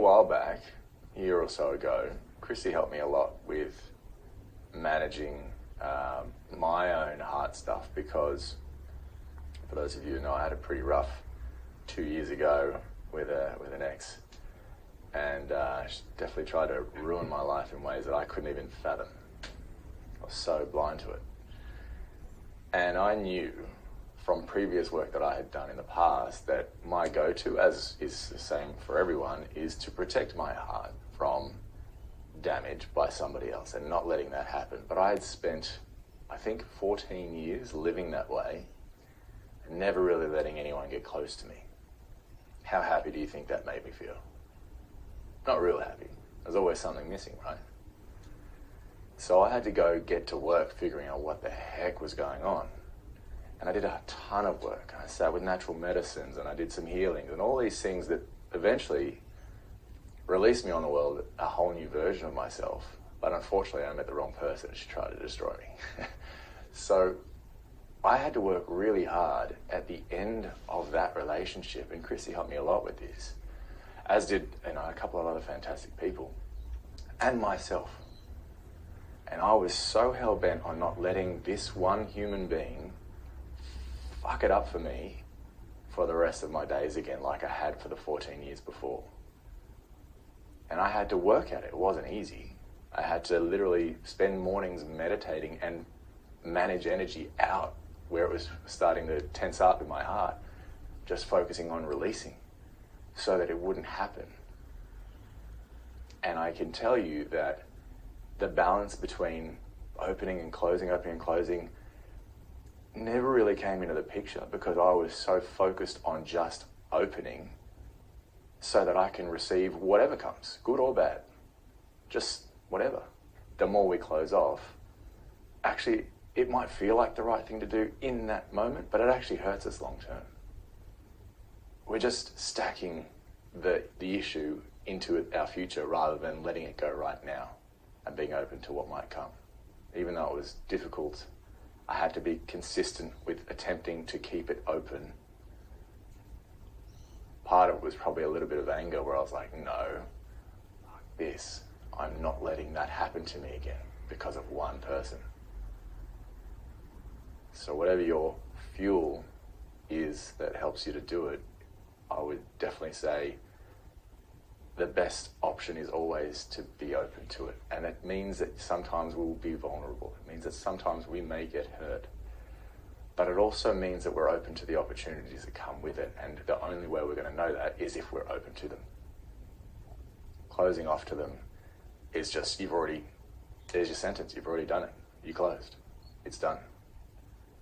little while back, a year or so ago, Chrissy helped me a lot with managing my own heart stuff, because for those of you who know, I had a pretty rough 2 years ago with an ex, and she definitely tried to ruin my life in ways that I couldn't even fathom. I was so blind to it. And I knew from previous work that I had done in the past that my go-to, as is the same for everyone, is to protect my heart from damage by somebody else and not letting that happen. But I had spent, I think, 14 years living that way and never really letting anyone get close to me. How happy do you think that made me feel? Not real happy. There's always something missing, right? So I had to go get to work figuring out what the heck was going on. And I did a ton of work. I sat with natural medicines and I did some healings and all these things that eventually released me on the world a whole new version of myself. But unfortunately, I met the wrong person. She tried to destroy me. So I had to work really hard at the end of that relationship, and Chrissy helped me a lot with this, as did a couple of other fantastic people, and myself. And I was so hell-bent on not letting this one human being fuck it up for me for the rest of my days again, like I had for the 14 years before. And I had to work at it. It wasn't easy. I had to literally spend mornings meditating and manage energy out where it was starting to tense up in my heart, just focusing on releasing so that it wouldn't happen. And I can tell you that the balance between opening and closing never really came into the picture, because I was so focused on just opening so that I can receive whatever comes, good or bad, just whatever. The more we close off, actually, it might feel like the right thing to do in that moment, but it actually hurts us long term. We're just stacking the issue into our future rather than letting it go right now and being open to what might come. Even though it was difficult, I had to be consistent with attempting to keep it open. Part of it was probably a little bit of anger where I was like, no, fuck this. I'm not letting that happen to me again because of one person. So whatever your fuel is that helps you to do it, I would definitely say the best option is always to be open to it. And it means that sometimes we'll be vulnerable. It means that sometimes we may get hurt. But it also means that we're open to the opportunities that come with it. And the only way we're going to know that is if we're open to them. Closing off to them is just, there's your sentence. You've already done it. You closed. It's done.